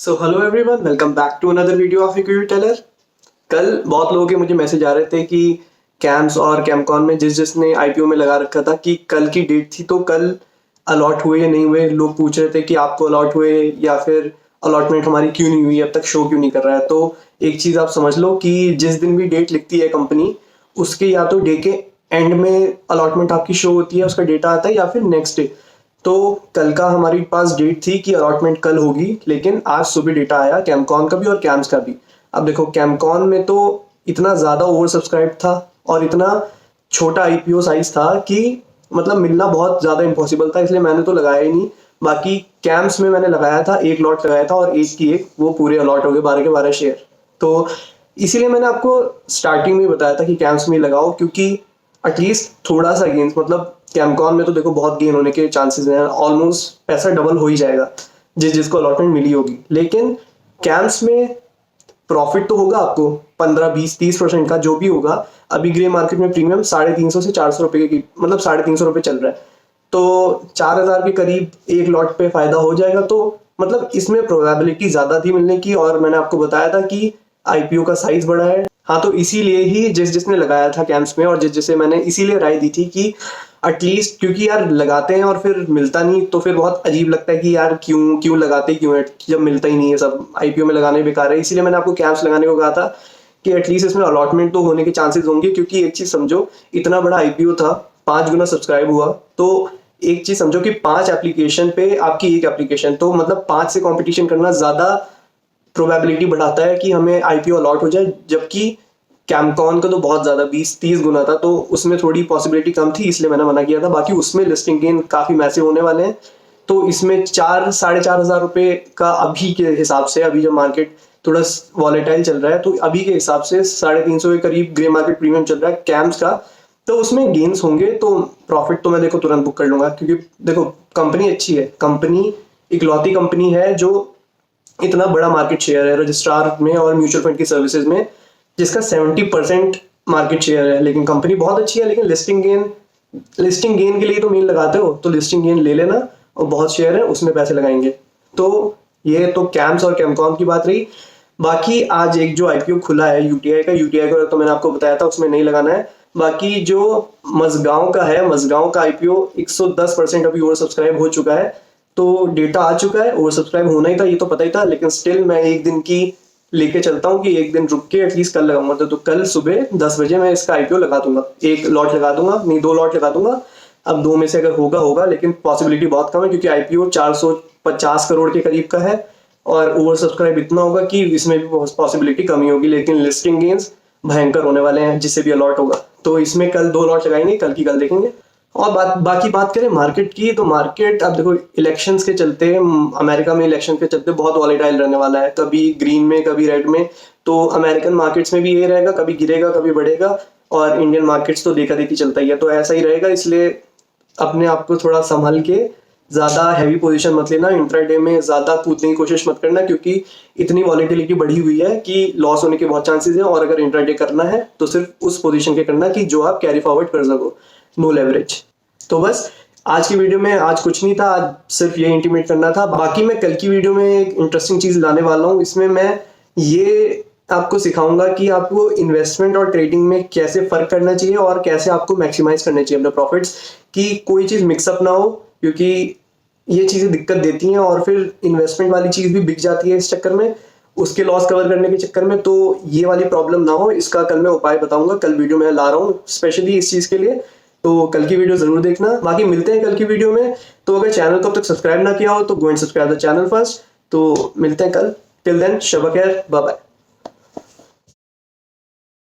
So hello everyone, welcome back to another video of Equity Teller. कल बहुत लोगों के मुझे मैसेज आ रहे थे कि कैम्स और कैमकॉन में जिसने आईपीओ में लगा रखा था कि कल की डेट थी तो कल अलॉट हुए या नहीं हुए। लोग पूछ रहे थे कि आपको अलॉट हुए या फिर अलॉटमेंट हमारी क्यों नहीं हुई, अब तक शो क्यों नहीं कर रहा है। तो एक चीज़ आप समझ लो कि जिस दिन भी डेट लिखती है कंपनी, उसके या तो डे के एंड में अलॉटमेंट आपकी शो होती है, उसका डेटा आता है, या फिर नेक्स्ट डे। तो कल का हमारे पास डेट थी कि अलॉटमेंट कल होगी, लेकिन आज सुबह डेटा आया कैमकॉन का भी और कैम्स का भी। अब देखो, कैमकॉन में तो इतना ज़्यादा ओवर सब्सक्राइब था और इतना छोटा आईपीओ साइज था कि मतलब मिलना बहुत ज़्यादा इम्पॉसिबल था, इसलिए मैंने तो लगाया ही नहीं। बाकी कैम्स में मैंने लगाया था, एक लॉट लगाया था और एक की एक वो पूरे अलॉट हो गए, 12 के 12 शेयर। तो इसीलिए मैंने आपको स्टार्टिंग में बताया था कि कैम्स में लगाओ, क्योंकि एटलीस्ट थोड़ा सा गेन्स, मतलब कैमकॉन में तो देखो बहुत गेन होने के चांसेस हैं, ऑलमोस्ट पैसा डबल हो ही जाएगा जिसको अलॉटमेंट मिली होगी। लेकिन कैम्स में प्रॉफिट तो होगा आपको 15, 20, 30% का जो भी होगा। अभी ग्रे मार्केट में प्रीमियम 350 से 400 रुपए की, मतलब 350 रुपए चल रहा है, तो 4000 के करीब एक लॉट पे फायदा हो जाएगा। तो मतलब इसमें प्रोबेबिलिटी ज्यादा थी मिलने की, और मैंने आपको बताया था कि आईपीओ का साइज बड़ा है। हाँ, तो इसीलिए ही जिसने लगाया था कैंप्स में और जिसे मैंने इसीलिए राय दी थी कि एटलीस्ट, क्योंकि यार लगाते हैं और फिर मिलता नहीं तो फिर बहुत अजीब लगता है कि यार क्यों क्यों लगाते क्यों है जब मिलता ही नहीं है। सब आईपीओ में लगाने बेकार है। इसीलिए मैंने आपको कैंप्स लगाने को कहा था कि एटलीस्ट इसमें अलॉटमेंट तो होने के चांसेस होंगे, क्योंकि एक चीज समझो, इतना बड़ा आईपीओ था, 5 गुना सब्सक्राइब हुआ। तो एक चीज समझो कि 5 एप्लीकेशन पे आपकी एक एप्लीकेशन, तो मतलब 5 से कंपटीशन करना ज्यादा प्रोबेबिलिटी बढ़ाता है कि हमें आईपीओ अलॉट हो जाए। जबकि कैमकॉन का तो बहुत ज्यादा 20-30 गुना था, तो उसमें थोड़ी पॉसिबिलिटी कम थी, इसलिए मैंने मना किया था। बाकी उसमें लिस्टिंग गेन काफी मैसिव होने वाले हैं। तो इसमें 4-4.5 रुपए का अभी के हिसाब से, अभी जो मार्केट थोड़ा वॉलेटाइल चल रहा है, तो अभी के हिसाब से 350 के करीब ग्रे मार्केट प्रीमियम चल रहा है कैम्स का। तो उसमें गेन्स होंगे, तो प्रॉफिट तो मैं देखो तुरंत बुक कर लूंगा, क्योंकि देखो कंपनी अच्छी है, कंपनी इकलौती कंपनी है जो इतना बड़ा मार्केट शेयर है रजिस्ट्रार में और म्यूचुअल फंड की सर्विसेज में, जिसका 70% मार्केट शेयर है। लेकिन कंपनी बहुत अच्छी है, लेकिन लिस्टिंग गेन के लिए तो मेन लगाते हो, तो लिस्टिंग गेन ले लेना, और बहुत शेयर है उसमें पैसे लगाएंगे। तो ये तो कैम्स और कैमकॉन की बात रही। बाकी आज एक जो आईपीओ खुला है यूटीआई का तो मैंने आपको बताया था उसमें नहीं लगाना है। बाकी जो मजगांव का है, मजगांव का आईपीओ 110% अभी ओवर सब्सक्राइब हो चुका है, तो डेटा आ चुका है, ओवर सब्सक्राइब होना ही था, ये तो पता ही था। लेकिन स्टिल मैं एक दिन की लेके चलता हूँ कि एक दिन रुक के एटलीस्ट कल लगाऊंगा। तो कल सुबह 10 बजे मैं इसका आईपीओ लगा दूंगा, एक लॉट लगा दूंगा, नहीं 2 लॉट लगा दूंगा। अब 2 में से अगर होगा, लेकिन पॉसिबिलिटी बहुत कम है, क्योंकि आईपीओ 450 करोड़ के करीब का है और ओवर सब्सक्राइब इतना होगा कि इसमें भी पॉसिबिलिटी कम ही होगी। लेकिन लिस्टिंग गेन्स भयंकर होने वाले हैं जिससे भी अलॉट होगा। तो इसमें कल 2 लॉट लगाएंगे, कल की कल देखेंगे। और बाकी बात करें मार्केट की, तो मार्केट अब देखो इलेक्शंस के चलते, अमेरिका में इलेक्शन के चलते बहुत वॉलेटाइल रहने वाला है, कभी ग्रीन में कभी रेड में। तो अमेरिकन मार्केट्स में भी ये रहेगा, कभी गिरेगा कभी बढ़ेगा, और इंडियन मार्केट्स तो देखा देखी चलता ही है, तो ऐसा ही रहेगा। इसलिए अपने आप को थोड़ा संभल के, ज्यादा हैवी पोजीशन मत लेना, इंट्राडे में ज्यादा कूदने की कोशिश मत करना, क्योंकि इतनी वॉलेटिलिटी बढ़ी हुई है कि लॉस होने के बहुत चांसेस हैं। और अगर इंट्राडे करना है तो सिर्फ उस पोजीशन के करना कि जो आप कैरी फॉरवर्ड कर सको, नो लेवरेज। तो बस आज की वीडियो में आज कुछ नहीं था, आज सिर्फ ये इंटीमेट करना था। बाकी मैं कल की वीडियो में एक इंटरेस्टिंग चीज लाने वाला हूँ, इसमें मैं ये आपको सिखाऊंगा कि आपको इन्वेस्टमेंट और ट्रेडिंग में कैसे फर्क करना चाहिए और कैसे आपको मैक्सिमाइज करने चाहिए अपने प्रॉफिट्स, कि कोई चीज मिक्सअप ना हो, क्योंकि ये चीजें दिक्कत देती हैं और फिर इन्वेस्टमेंट वाली चीज भी बिक जाती है इस चक्कर में, उसके लॉस कवर करने के चक्कर में। तो ये वाली प्रॉब्लम ना हो, इसका कल मैं उपाय बताऊंगा, कल वीडियो में ला रहा हूँ स्पेशली इस चीज के लिए। तो कल की वीडियो जरूर देखना। बाकी मिलते हैं कल की वीडियो में। तो अगर चैनल को अब तक सब्सक्राइब ना किया हो तो go and subscribe the channel first. तो मिलते हैं कल, टिल देन शब खैर, बाय बाय।